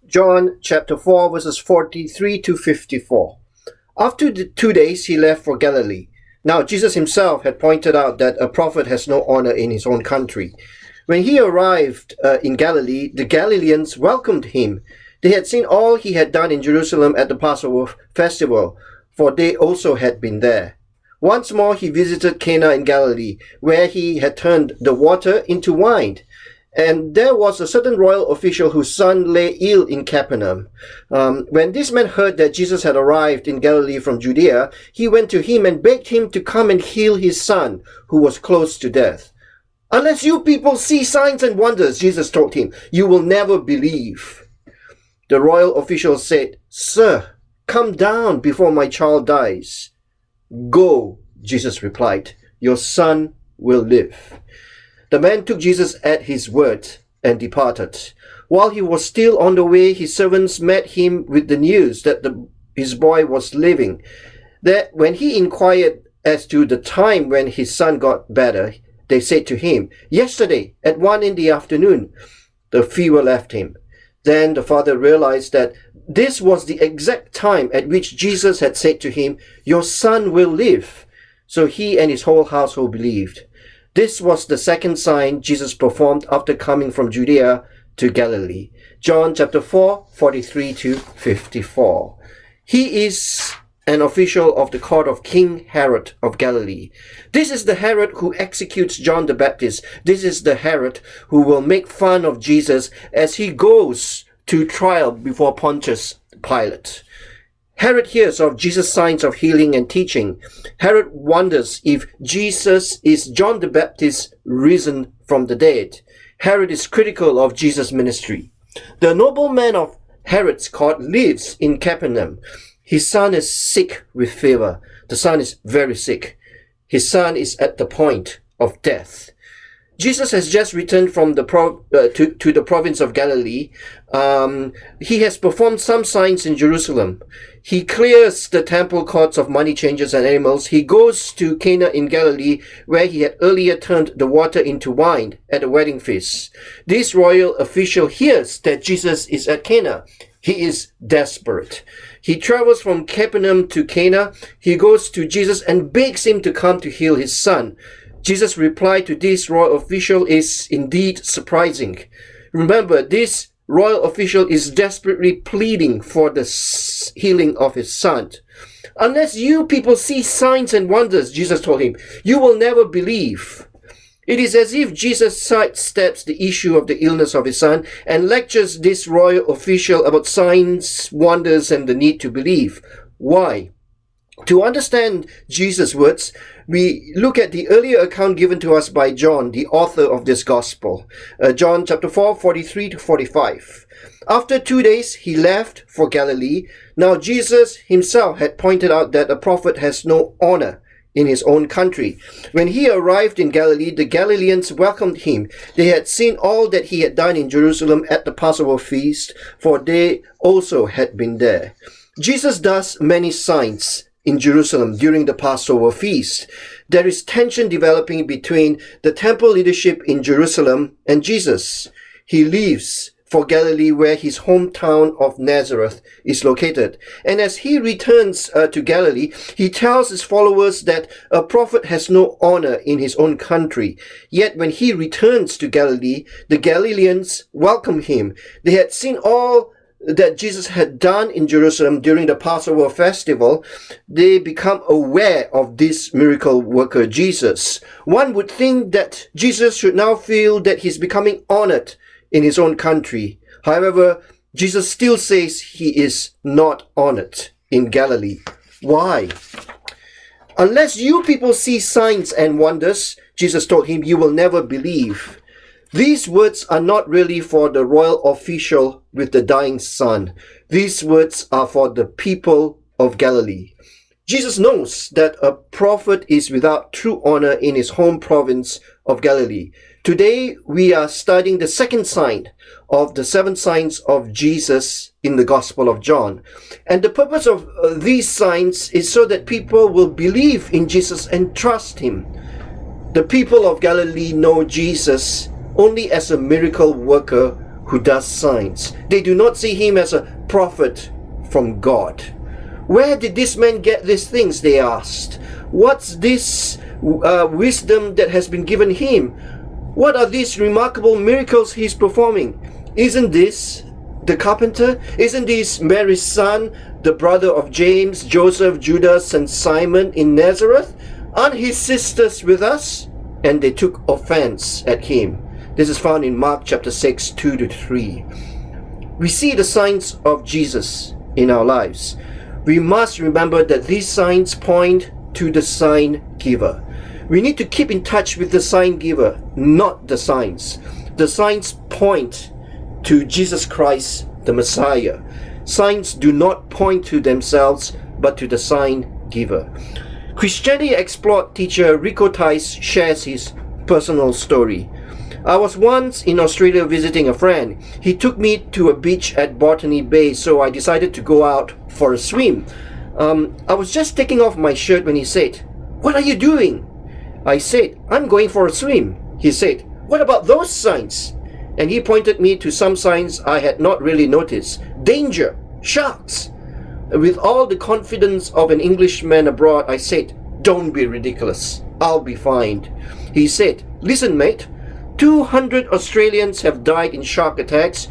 John chapter 4, verses 43 to 54. After the 2 days, he left for Galilee. Now, Jesus himself had pointed out that a prophet has no honor in his own country. When he arrived in Galilee, the Galileans welcomed him. They had seen all he had done in Jerusalem at the Passover festival, for they also had been there. Once more he visited Cana in Galilee, where he had turned the water into wine. And there was a certain royal official whose son lay ill in Capernaum. When this man heard that Jesus had arrived in Galilee from Judea, he went to him and begged him to come and heal his son, who was close to death. "Unless you people see signs and wonders," Jesus told him, "you will never believe." The royal official said, "Sir, come down before my child dies." "Go," Jesus replied, "your son will live." The man took Jesus at his word and departed. While he was still on the way, his servants met him with the news that his boy was living. That when he inquired as to the time when his son got better, they said to him, "Yesterday at 1 in the afternoon, the fever left him." Then the father realized that this was the exact time at which Jesus had said to him, "Your son will live." So he and his whole household believed. This was the second sign Jesus performed after coming from Judea to Galilee. John chapter 4, 43 to 54. He is an official of the court of King Herod of Galilee. This is the Herod who executes John the Baptist. This is the Herod who will make fun of Jesus as he goes to trial before Pontius Pilate. Herod hears of Jesus' signs of healing and teaching. Herod wonders if Jesus is John the Baptist risen from the dead. Herod is critical of Jesus' ministry. The nobleman of Herod's court lives in Capernaum. His son is sick with fever. The son is very sick. His son is at the point of death. Jesus has just returned from to the province of Galilee. He has performed some signs in Jerusalem. He clears the temple courts of money changers and animals. He goes to Cana in Galilee, where he had earlier turned the water into wine at a wedding feast. This royal official hears that Jesus is at Cana. He is desperate. He travels from Capernaum to Cana. He goes to Jesus and begs him to come to heal his son. Jesus' reply to this royal official is indeed surprising. Remember, this royal official is desperately pleading for the healing of his son. "Unless you people see signs and wonders," Jesus told him, "you will never believe." It is as if Jesus sidesteps the issue of the illness of his son and lectures this royal official about signs, wonders, and the need to believe. Why? To understand Jesus' words, we look at the earlier account given to us by John, the author of this gospel. John chapter 4, 43 to 45. After 2 days, he left for Galilee. Now Jesus himself had pointed out that a prophet has no honor in his own country. When he arrived in Galilee, the Galileans welcomed him. They had seen all that he had done in Jerusalem at the Passover feast, for they also had been there. Jesus does many signs in Jerusalem during the Passover feast. There is tension developing between the temple leadership in Jerusalem and Jesus. He leaves for Galilee, where his hometown of Nazareth is located. And as he returns to Galilee, he tells his followers that a prophet has no honor in his own country. Yet when he returns to Galilee, the Galileans welcome him. They had seen all that Jesus had done in Jerusalem during the Passover festival. They become aware of this miracle worker Jesus. One would think that Jesus should now feel that he's becoming honored in his own country. However, Jesus still says he is not honored in Galilee. Why? "Unless you people see signs and wonders," Jesus told him, "you will never believe." These words are not really for the royal official with the dying son. These words are for the people of Galilee. Jesus knows that a prophet is without true honor in his home province of Galilee. Today, we are studying the second sign of the 7 signs of Jesus in the Gospel of John. And the purpose of these signs is so that people will believe in Jesus and trust him. The people of Galilee know Jesus only as a miracle worker who does signs. They do not see him as a prophet from God. Where did this man get these things, they asked. What's this wisdom that has been given him? What are these remarkable miracles he's performing? Isn't this the carpenter? Isn't this Mary's son, the brother of James, Joseph, Judas, and Simon in Nazareth? Aren't his sisters with us? And they took offense at him. This is found in Mark chapter 6, 2-3. We see the signs of Jesus in our lives. We must remember that these signs point to the sign giver. We need to keep in touch with the sign giver, not the signs. The signs point to Jesus Christ, the Messiah. Signs do not point to themselves, but to the sign giver. Christianity Explored teacher Rico Tice shares his personal story. I was once in Australia visiting a friend. He took me to a beach at Botany Bay, so I decided to go out for a swim. I was just taking off my shirt when he said, "What are you doing?" I said, "I'm going for a swim." He said, "What about those signs?" And he pointed me to some signs I had not really noticed. Danger! Sharks! With all the confidence of an Englishman abroad, I said, "Don't be ridiculous. I'll be fine." He said, "Listen, mate, 200 Australians have died in shark attacks.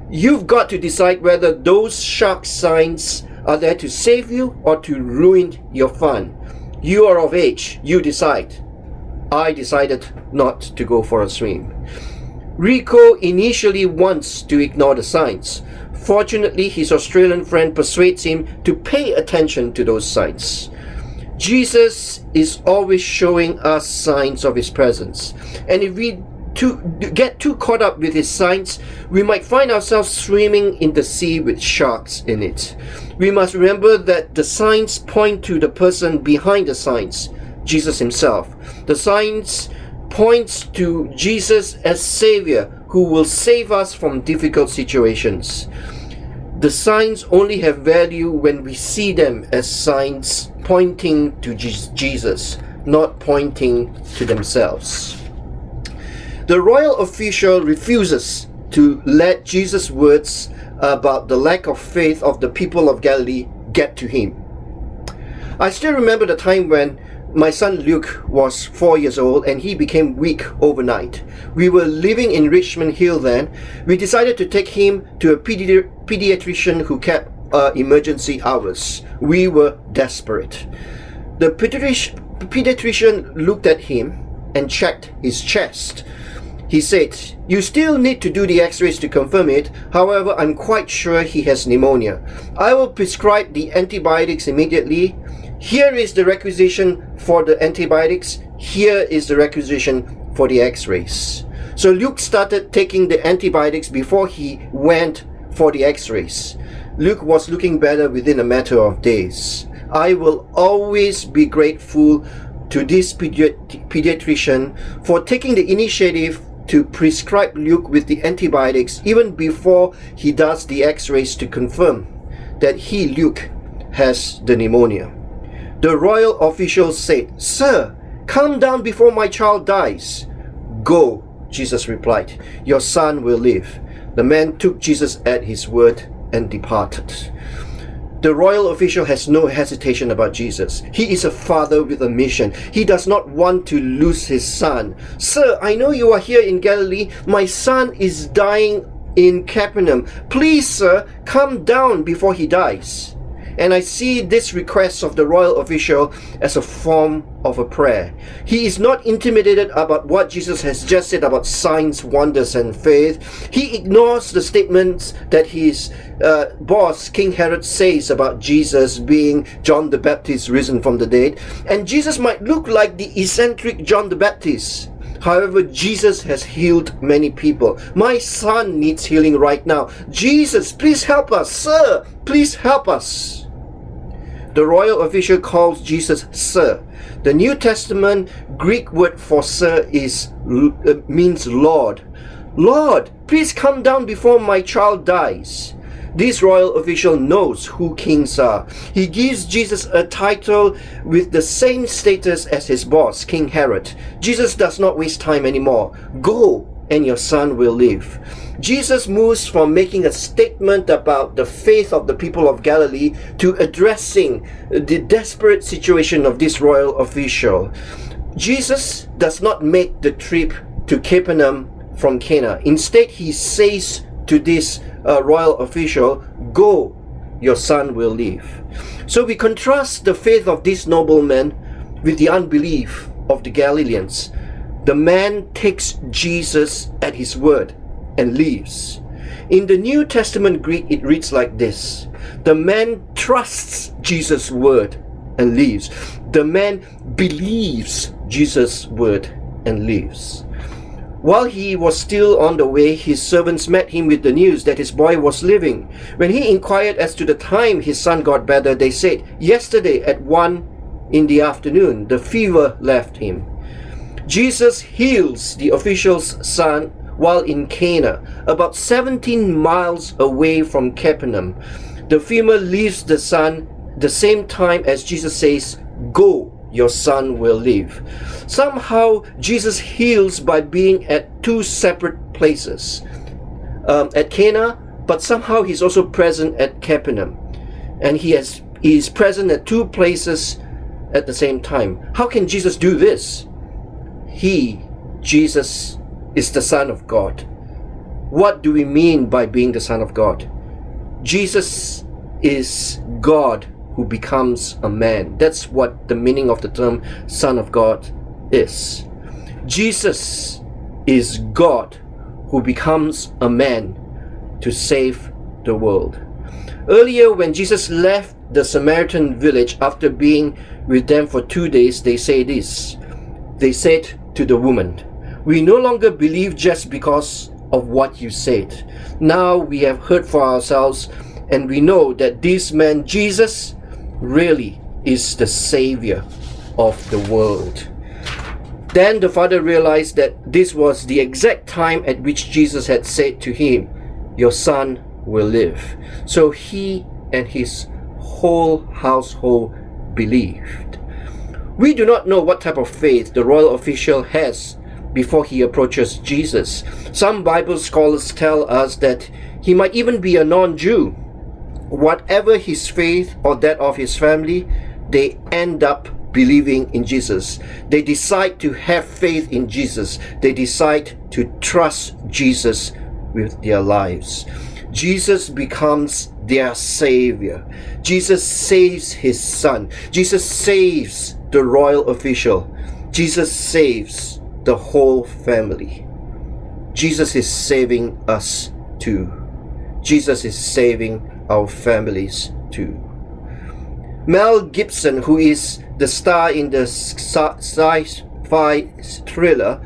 You've got to decide whether those shark signs are there to save you or to ruin your fun. You are of age. You decide." I decided not to go for a swim. Rico initially wants to ignore the signs. Fortunately, his Australian friend persuades him to pay attention to those signs. Jesus is always showing us signs of his presence. And if we get too caught up with his signs, we might find ourselves swimming in the sea with sharks in it. We must remember that the signs point to the person behind the signs, Jesus himself. The signs points to Jesus as Savior who will save us from difficult situations. The signs only have value when we see them as signs pointing to Jesus, not pointing to themselves. The royal official refuses to let Jesus' words about the lack of faith of the people of Galilee get to him. I still remember the time when my son Luke was 4 years old and he became weak overnight. We were living in Richmond Hill then. We decided to take him to a pediatrician who kept emergency hours. We were desperate. The pediatrician looked at him and checked his chest. He said, "You still need to do the x-rays to confirm it. However, I'm quite sure he has pneumonia. I will prescribe the antibiotics immediately. Here is the requisition for the antibiotics. Here is the requisition for the x-rays." So Luke started taking the antibiotics before he went for the x-rays. Luke was looking better within a matter of days. I will always be grateful to this pediatrician for taking the initiative to prescribe Luke with the antibiotics even before he does the x-rays to confirm that he, Luke, has the pneumonia. The royal official said, "Sir, calm down before my child dies." "Go," Jesus replied. "Your son will live." The man took Jesus at his word and departed. The royal official has no hesitation about Jesus. He is a father with a mission. He does not want to lose his son. "Sir, I know you are here in Galilee. My son is dying in Capernaum. Please, sir, come down before he dies." And I see this request of the royal official as a form of a prayer. He is not intimidated about what Jesus has just said about signs, wonders, and faith. He ignores the statements that his boss, King Herod, says about Jesus being John the Baptist risen from the dead. And Jesus might look like the eccentric John the Baptist. However, Jesus has healed many people. My son needs healing right now. Jesus, please help us. Sir, please help us. The royal official calls Jesus Sir. The New Testament Greek word for Sir means Lord. "Lord, please come down before my child dies." This royal official knows who kings are. He gives Jesus a title with the same status as his boss, King Herod. Jesus does not waste time anymore. "Go, and your son will live." Jesus moves from making a statement about the faith of the people of Galilee to addressing the desperate situation of this royal official. Jesus does not make the trip to Capernaum from Cana. Instead, he says to this royal official, "Go, your son will live." So we contrast the faith of this nobleman with the unbelief of the Galileans. The man takes Jesus at his word and leaves. In the New Testament Greek, it reads like this: the man trusts Jesus' word and leaves. The man believes Jesus' word and leaves. While he was still on the way, his servants met him with the news that his boy was living. When he inquired as to the time his son got better, they said, "Yesterday at 1 in the afternoon, the fever left him." Jesus heals the official's son while in Cana, about 17 miles away from Capernaum. The fever leaves the son the same time as Jesus says, "Go, your son will live." Somehow, Jesus heals by being at two separate places. At Cana, but somehow he's also present at Capernaum. And he is present at two places at the same time. How can Jesus do this? Jesus, is the Son of God. What do we mean by being the Son of God? Jesus is God who becomes a man. That's what the meaning of the term Son of God is. Jesus is God who becomes a man to save the world. Earlier, when Jesus left the Samaritan village after being with them for 2 days, they say this. They said to the woman, "We no longer believe just because of what you said. Now we have heard for ourselves, and we know that this man Jesus really is the Savior of the world." Then the father realized that this was the exact time at which Jesus had said to him, "Your son will live." So he and his whole household believed. We do not know what type of faith the royal official has before he approaches Jesus. Some Bible scholars tell us that he might even be a non-Jew. Whatever his faith or that of his family, they end up believing in Jesus. They decide to have faith in Jesus. They decide to trust Jesus with their lives. Jesus becomes their Savior. Jesus saves his son. Jesus saves the royal official. Jesus saves the whole family. Jesus is saving us too. Jesus is saving our families too. Mel Gibson, who is the star in the sci-fi thriller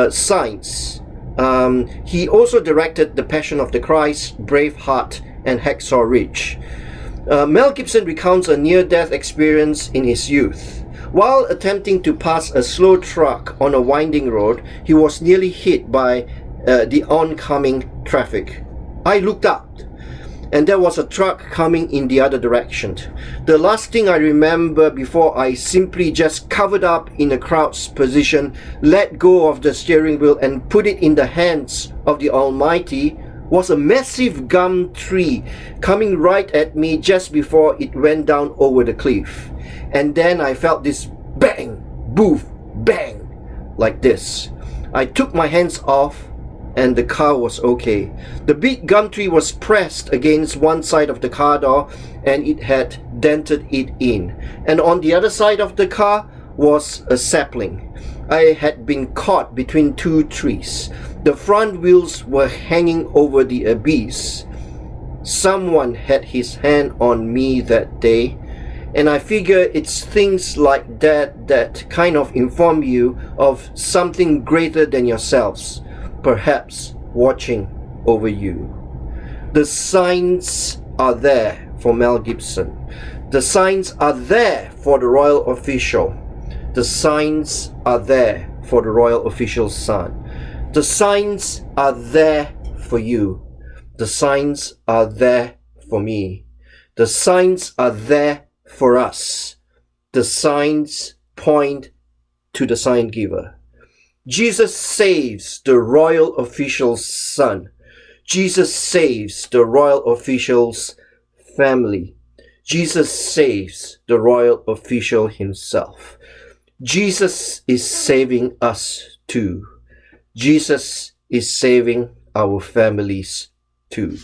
Signs, he also directed The Passion of the Christ, Braveheart, and Hacksaw Ridge. Mel Gibson recounts a near-death experience in his youth. While attempting to pass a slow truck on a winding road, he was nearly hit by the oncoming traffic. I looked up, and there was a truck coming in the other direction. The last thing I remember before I simply just covered up in a crouched position, let go of the steering wheel and put it in the hands of the Almighty, was a massive gum tree coming right at me just before it went down over the cliff. And then I felt this bang, boof, bang, like this. I took my hands off and the car was okay. The big gum tree was pressed against one side of the car door and it had dented it in. And on the other side of the car was a sapling. I had been caught between two trees. The front wheels were hanging over the abyss. Someone had his hand on me that day, and I figure it's things like that kind of inform you of something greater than yourselves, perhaps watching over you. The signs are there for Mel Gibson. The signs are there for the royal official. The signs are there for the royal official's son. The signs are there for you. The signs are there for me. The signs are there for us. The signs point to the sign giver. Jesus saves the royal official's son. Jesus saves the royal official's family. Jesus saves the royal official himself. Jesus is saving us too. Jesus is saving our families too.